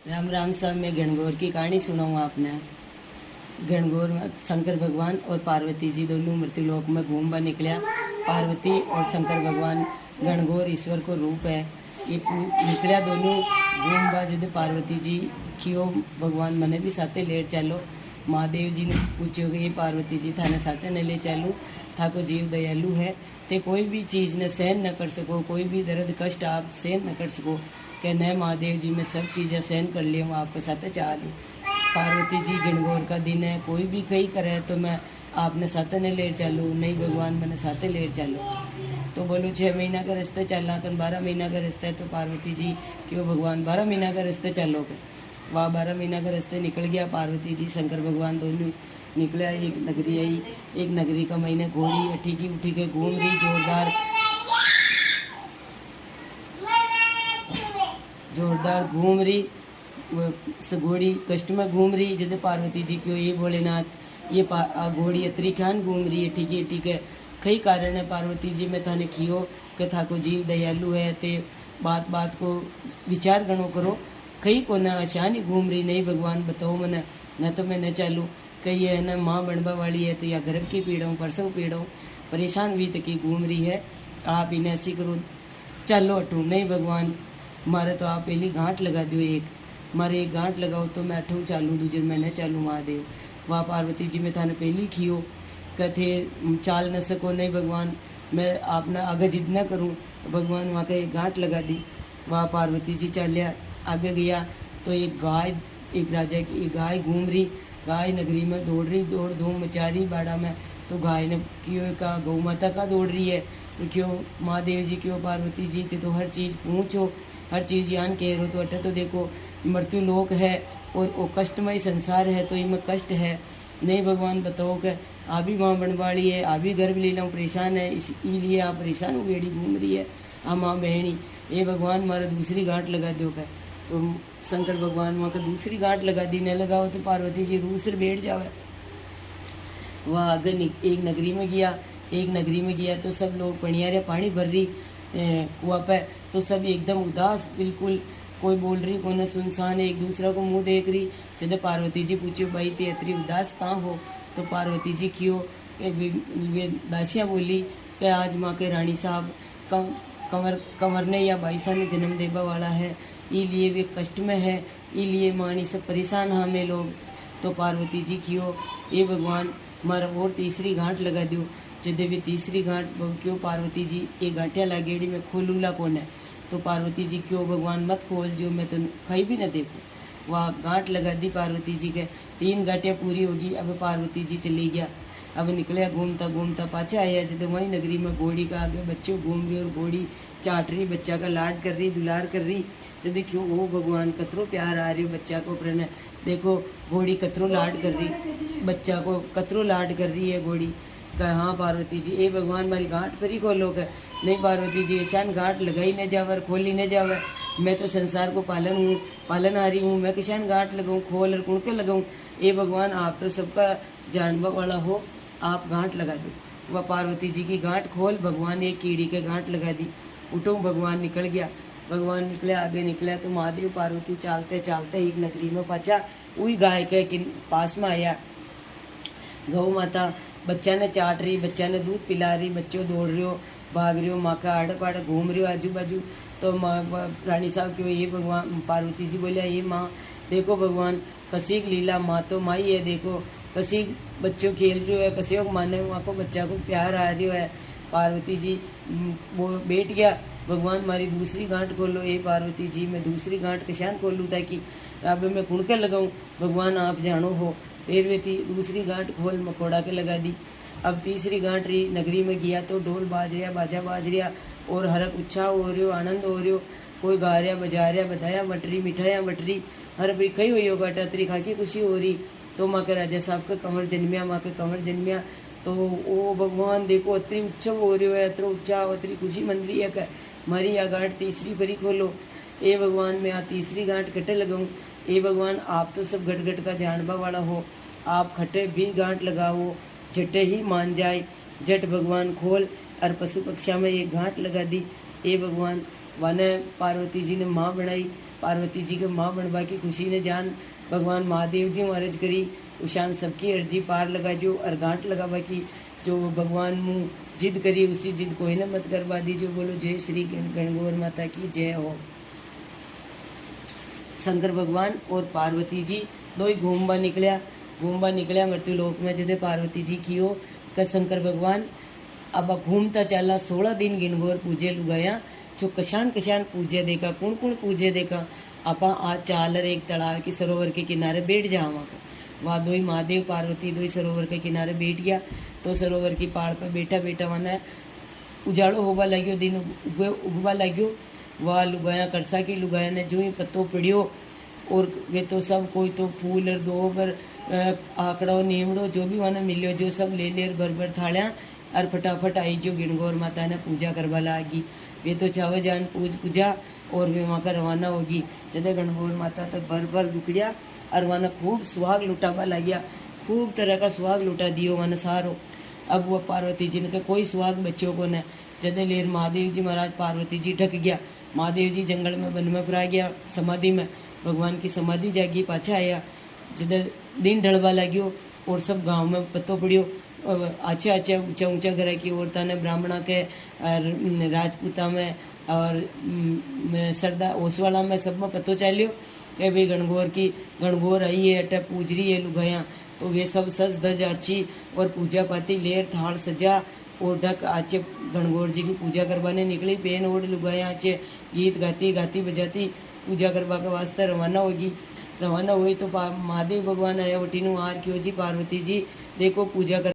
राम राम साहब, मैं गणगौर की कहानी सुनाऊँ आपने। गणगौर में शंकर भगवान और पार्वती जी दोनों मृत्युलोक में घूमवा निकलिया। पार्वती और शंकर भगवान, गणगौर ईश्वर को रूप है, ये निकलिया दोनों घूमवा। जब पार्वती जी कियो भगवान मने भी साथे लेट चलो। महादेव जी ने पूछो कि ये पार्वती जी थाने साथे न ले चलूँ, था को जीव दयालु है, ते कोई भी चीज ने सहन न कर सको, कोई भी दर्द कष्ट आप सहन न कर सको। कि न महादेव जी मैं सब चीज़ें सहन कर ली हूँ, आपके साथ चाह लूँ। पार्वती जी गणगौर का दिन है, कोई भी कहीं करे तो मैं आपने साथ ने लेट चालू, नहीं भगवान मैंने साथ लेट चालू। तो बोलूँ 6 महीना का रास्ते चलना कर 12 महीना का रास्ता है। तो पार्वती जी क्यों भगवान 12 महीना का रास्ते चलोगे। वह 12 महीना का रास्ते निकल गया। पार्वती जी शंकर भगवान दोनों निकले। एक नगरी आई, एक नगरी का महीने घोड़ी अठी की उठी के घूम रही, जोरदार घूम रही, घोड़ी कष्ट में घूम रही। जैसे पार्वती जी क्यों ये भोलेनाथ ये घोड़ी अतरी खान घूम रही है, ठीक है कई कारण है। पार्वती जी मैं थाने खियो कि था को जीव दयालु है, ते बात बात को विचार गणो करो। कई को न आशानी घूम रही, नहीं भगवान बताओ मैंने, न तो मैं न चालू। कई है न माँ बनवा वाली है, तो या गर्भ की पीड़ा हूँ, परसों पीड़ा हूँ, परेशान हुई तक की घूम रही है। आप इन्हें ऐसी करो, चलो अटू, नहीं भगवान मारे तो आप पहली गांठ लगा दो, एक मारे एक गांठ लगाओ तो मैं अठू चालू, दूसरे मैं न चालू। महादेव वहाँ पार्वती जी में थाने पहली खियो कथे चाल न सको, नहीं भगवान मैं आपने आगे जिद न करूँ। भगवान वहाँ का एक गांठ लगा दी। वहाँ पार्वती जी चालिया आगे गया तो एक गाय, एक राजा की एक गाय घूम रही। गाय नगरी में दौड़ रही, दौड़ धूम मचा रही बाड़ा में। तो गाय ने क्यों का गौ माता का दौड़ रही है, तो क्यों महादेव जी क्यों पार्वती जी थे तो हर चीज़ पूछो, हर चीज़ यान कह रहे हो। तो अटे तो देखो मृत्यु लोक है और वो कष्टमय संसार है, तो इनमें कष्ट है। नहीं भगवान बताओ कि आप भी माँ बनवाड़ी है, आप भी गर्भ लीला परेशान है, इसलिए आप परेशान हो गेड़ी घूम रही है आ माँ बहनी। ये भगवान मारा दूसरी गांठ लगा दो का। तो शंकर भगवान वहाँ का दूसरी गांठ लगा दी, न लगाओ तो पार्वती जी रूस से बैठ जावे। वह आगे एक नगरी में गया, एक नगरी में गया तो सब लोग पणियारे पानी भर रही कुआ पे। तो सब एकदम उदास, बिल्कुल कोई बोल रही कोई सुनसान है, एक दूसरा को मुंह देख रही। जब पार्वती जी पूछो भाई ते इतनी उदास कहाँ हो, तो पार्वती जी क्यों वे दासियाँ बोली कि आज माँ के रानी साहब कंवर ने या बाईसा ने जन्म देवा वाला है, इसलिए वे कष्ट में है, इसलिए मानी सब परेशान हमें लोग। तो पार्वती जी क्यों ये भगवान मारा और तीसरी गांठ लगा दो। जब भी तीसरी गांठ क्यों पार्वती जी एक गांठिया लागेड़ी में खोलूला कौन है। तो पार्वती जी क्यों भगवान मत खोल, जो मैं तो कहीं भी न देखूँ। वह गांठ लगा दी पार्वती जी के, 3 गांठियाँ पूरी होगी। अब पार्वती जी चली गया। अब निकले घूमता घूमता पाछा आया। जब वही नगरी में घोड़ी का आगे बच्चों घूम रही और घोड़ी चाट रही, बच्चा का लाड कर रही, दुलार कर रही। जब क्यों वो भगवान कतरो प्यार आ रही हो बच्चा को प्रण, देखो घोड़ी कतरो लाड कर रही, बच्चा को कतरो लाड कर रही है घोड़ी। कहा हाँ पार्वती जी ए भगवान मारी गांठ पर ही खोलो। कर नहीं पार्वती जी ऐशान गांठ लगाई न जावर, खोली न जावर, मैं तो संसार को पालनहारी हूँ, मैं किसान गांठ लगाऊँ, खोल और कुणके लगाऊँ। ए भगवान आप तो सबका जानवा वाला हो, आप गांठ लगा दो। वह पार्वती जी की गांठ खोल, भगवान एक कीड़ी के गांठ लगा दी। उठो भगवान निकल गया। भगवान निकले आगे निकला तो महादेव पार्वती चालते चालते एक नगरी में पहुंचा। वही गाय के पास में आया। गौ माता बच्चा ने चाट रही, बच्चा ने दूध पिला रही, बच्चों दौड़ रही हो, भाग रही हो, माँ का आड़े पाड़े घूम रही हो आजू बाजू। तो रानी साहब क्यों ये भगवान पार्वती जी बोलिया ये माँ देखो भगवान कसी लीला, माँ तो माई है, देखो कसी बच्चों खेल रही है, कसी को माने वहाँ को बच्चा को प्यार आ रही है। पार्वती जी वो बैठ गया। भगवान मारी दूसरी गांठ खोलो। ये पार्वती जी मैं दूसरी गांठ किसान खोलूँ ताकि अब मैं कुणके लगाऊँ, भगवान आप जानो हो। फिर वे दूसरी गांठ खोल मकोड़ा के लगा दी। अब तीसरी गांठ रही नगरी में गया तो ढोल बाज रहा, बाजा बाज रहा और हरक उत्साह हो रही हो, आनंद हो रही हो, कोई गा रहा बजा रहा, बधाया बट रही, मिठाइयाँ बट रही, हर भाई कही हुई होगा टतरी खा की खुशी हो रही। तो माँ के राजा साहब का कंवर जन्मिया, माँ के कंवर जन्मिया। तो ओ भगवान देखो अतरी उत्सव हो रही है, अतरो उत्साह अतरी खुशी मन रही है। कर मारी या गांठ तीसरी भरी खोलो। ए भगवान मैं आ तीसरी गांठ कटे लगाऊँ। ए भगवान आप तो सब घट घट का जानबा वाला हो, आप खटे भी गांठ लगाओ, झटे ही मान जाए। जट भगवान खोल और पशु पक्षा में एक गांठ लगा दी। ए भगवान वाने पार्वती जी ने माँ बनाई। पार्वती जी के माँ बनवा की खुशी ने जान भगवान महादेव जी अर्ज करी उशान सबकी अर्जी पार लगा जो अर्गांठ लगावा की जो भगवान मुँह जिद करी उसी जिद कोई न मत करवा दी। जो बोलो जय श्री गणगौर माता की जय हो। शंकर भगवान और पार्वती जी दो ही घूमबा निकलिया मृत्युलोक में जदे पार्वती जी की हो क शंकर भगवान अब घूमता चला 16 दिन गिणगौर पूजे लुगाया जो कशान कशान पूजे देखा कुण कुण पूजे देखा आपा आज चालर एक तालाब के सरोवर के किनारे बैठ जावा वहाँ दो ही महादेव पार्वती दो ही सरोवर के किनारे बैठ गया। तो सरोवर की पहाड़ पर बैठा बैठा वहाँ उजाड़ो होगा लग्यो दिन उगवा लग्यो। वह लुगाया करसा की लुगाया ने जो ही पत्तो पड़ियो और वे तो सब कोई तो फूल और दोबर आकड़ो नीमड़ो जो भी वहाँ मिलियो जो सब ले ले भर भर थालिया और फटाफट आई जो गिणगौर माता ने पूजा करवा लागी। वे तो चावे जान पूजा और वे वहाँ का रवाना होगी। जदे गणगौर माता तक भर भर दुकड़िया और वहाँ खूब सुहाग लुटावा लगिया खूब तरह का सुहाग लुटा दियो वहाँ सारो। अब वह पार्वती जी ने कोई सुहाग बच्चों को न जदे लेर महादेव जी महाराज पार्वती जी ढक गया। महादेव जी जंगल में वन में परा गया समाधि में भगवान की समाधि जागी पाछा आया। जदे दिन ढलवा लग्यो और सब गांव में पत्तो पड़ियो अच्छा अच्छा ऊंचा ऊंचा घर की औरता ने ब्राह्मणा के राजपूता में और सरदा ओसवाला में सब में पत्तो चालियो कि भाई गणगौर आई है अटे पूज रही है लुगाया। तो वे सब सज धज आची और पूजा पाती लेर थाल सजा और ढक आचे गणगौर जी की पूजा करवाने निकली। पेन ओढ़ लुगाया आचे गीत गाती गाती बजाती पूजा करवा के वास्ते रवाना होगी। रवाना हुई तो महादेव भगवान आया वटीनु आर क्यों जी पार्वती जी देखो पूजा कर